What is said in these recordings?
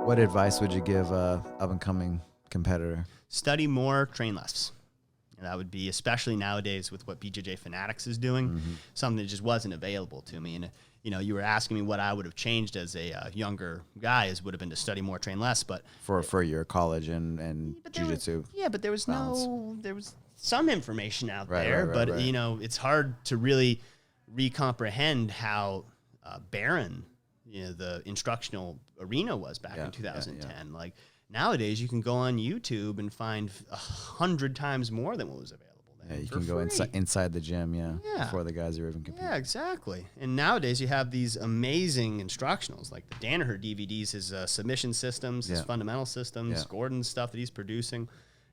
What advice would you give a up-and-coming competitor? Study more, train less. And that would be, especially nowadays with what BJJ Fanatics is doing, something that just wasn't available to me. And, you were asking me what I would have changed as a younger guy is would have been to study more, train less. But For your college and jiu-jitsu. But there was there was some information out there, right, but, right. it's hard to really recomprehend how barren, the instructional arena was back in 2010. Yeah. Like, nowadays, you can go on YouTube and find 100 times more than what was available then. Yeah, you can go inside the gym, Yeah. before the guys are even competing. Yeah, exactly. And nowadays, you have these amazing instructionals, like the Danaher DVDs, his submission systems, his fundamental systems, Gordon's stuff that he's producing.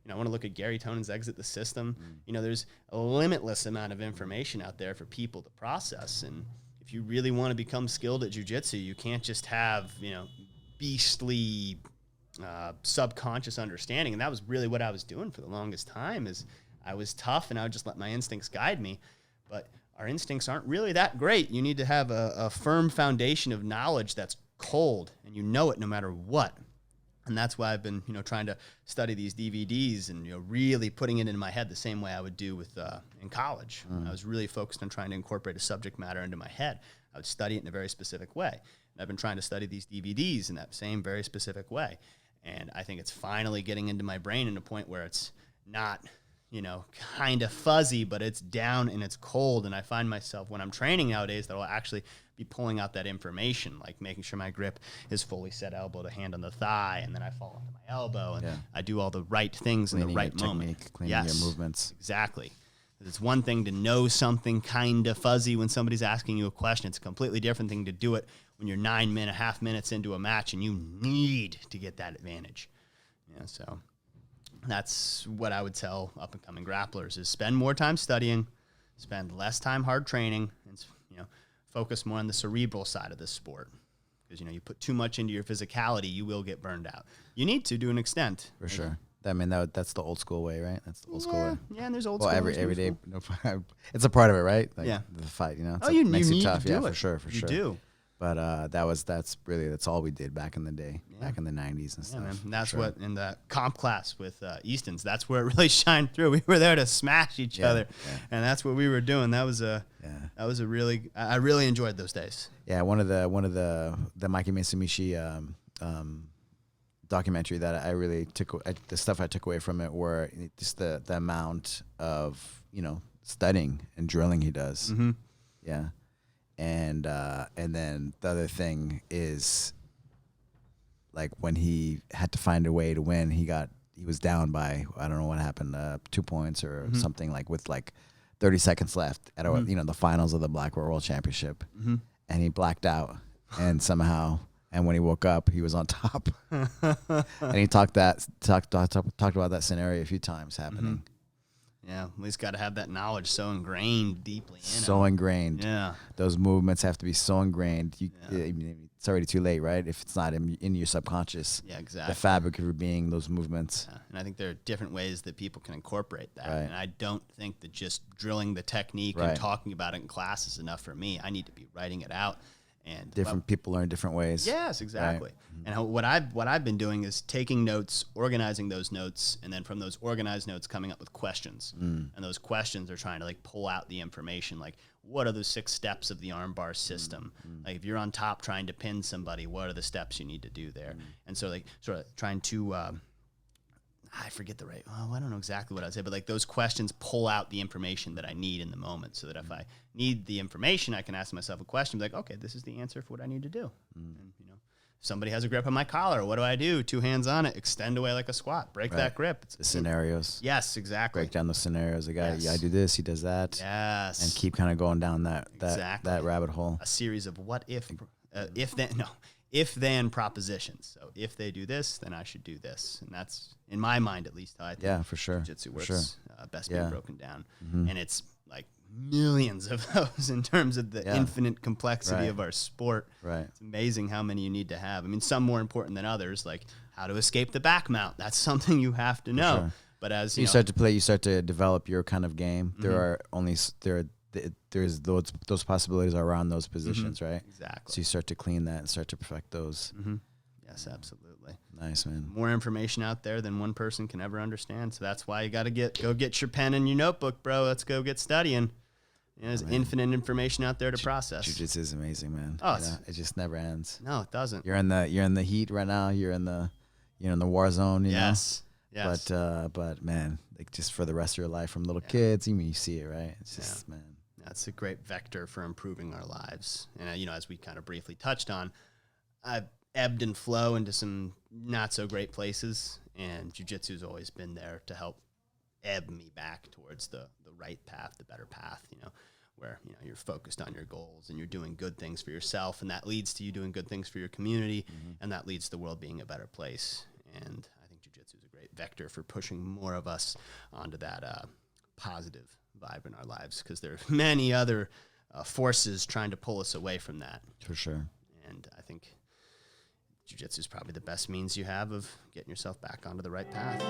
I want to look at Gary Tonan's Exit the System. There's a limitless amount of information out there for people to process. And if you really want to become skilled at jiu-jitsu, you can't just have, beastly subconscious understanding. And that was really what I was doing for the longest time is I was tough and I would just let my instincts guide me. But our instincts aren't really that great. You need to have a firm foundation of knowledge that's cold and you know it no matter what. And that's why I've been, trying to study these DVDs and, really putting it into my head the same way I would do with in college. I was really focused on trying to incorporate a subject matter into my head. I would study it in a very specific way. And I've been trying to study these DVDs in that same very specific way. And I think it's finally getting into my brain in a point where it's not, kind of fuzzy, but it's down and it's cold. And I find myself when I'm training nowadays that I'll actually be pulling out that information, like making sure my grip is fully set elbow to hand on the thigh, and then I fall onto my elbow, and I do all the right things in the right moment. Cleaning your movements. Exactly. It's one thing to know something kind of fuzzy when somebody's asking you a question. It's a completely different thing to do it when you're 9.5 minutes into a match and you need to get that advantage. So that's what I would tell up-and-coming grapplers is spend more time studying, spend less time hard training, and, focus more on the cerebral side of this sport. Because, you put too much into your physicality, you will get burned out. You need to an extent. For sure. That's the old school way, right? That's the old school way. Yeah, and there's old school. Well, every day, it's a part of it, right? Like the fight, you makes need you tough. to do For it. sure. You do. But that's all we did back in the day, back in the 90s and stuff. Man. And that's what in the comp class with Easton's, that's where it really shined through. We were there to smash each other, and that's what we were doing. That was a really I really enjoyed those days. Yeah, one of the Mikey Mitsumishi documentary that I really took the stuff I took away from it were just the amount of studying and drilling he does. Mm-hmm. Yeah. And then the other thing is, like, when he had to find a way to win, he was down by, I don't know what happened, 2 points or something, like with like 30 seconds left at the finals of the Black World Championship, and he blacked out, and somehow, and when he woke up, he was on top, and he talked about that scenario a few times happening. Yeah, we just got to have that knowledge so ingrained deeply in So ingrained. Yeah. Those movements have to be so ingrained. It's already too late, right? If it's not in your subconscious. Yeah, exactly. The fabric of your being, those movements. Yeah. And I think there are different ways that people can incorporate that. Right. And I don't think that just drilling the technique and talking about it in class is enough for me. I need to be writing it out. And different people learn different ways. Yes, exactly. Right. And what I've been doing is taking notes, organizing those notes, and then from those organized notes coming up with questions. And those questions are trying to like pull out the information, like what are the 6 steps of the armbar system? Like if you're on top trying to pin somebody, what are the steps you need to do there? And so like sort of trying to I forget the right. Oh, I don't know exactly what I'd say, but like those questions pull out the information that I need in the moment, so that if I need the information, I can ask myself a question, like, okay, this is the answer for what I need to do. And, if somebody has a grip on my collar, what do I do? 2 hands on it, extend away like a squat, break that grip. It's the scenarios. Yes, exactly. Break down the scenarios. The guy, I do this, he does that. Yes. And keep kind of going down that rabbit hole. A series of what if then propositions. So if they do this, then I should do this. And that's, in my mind at least, how I think for sure. jiu-jitsu works best being broken down. And it's like millions of those in terms of the infinite complexity of our sport. Right. It's amazing how many you need to have. I mean, some more important than others, like how to escape the back mount. That's something you have to know. Sure. But as you start to play, you start to develop your kind of game. There's those possibilities are around those positions, right? Exactly. So you start to clean that and start to perfect those. Yes, Yes, absolutely. Nice, man. More information out there than one person can ever understand. So that's why you got to go get your pen and your notebook, bro. Let's go get studying. There's infinite information out there to process. Jiu-jitsu is amazing, man. Oh, it just never ends. No, it doesn't. You're in the heat right now. You're in the war zone. You know? Yes. But man, like just for the rest of your life, from little kids, you see it, right? It's just man. That's a great vector for improving our lives. And as we kind of briefly touched on, I've ebbed and flow into some not so great places, and jiu-jitsu's always been there to help ebb me back towards the right path, the better path, where you're focused on your goals and you're doing good things for yourself, and that leads to you doing good things for your community, and that leads to the world being a better place. And I think jiu-jitsu is a great vector for pushing more of us onto that positive vibe in our lives, because there are many other forces trying to pull us away from that. For sure. And I think jiu-jitsu is probably the best means you have of getting yourself back onto the right path.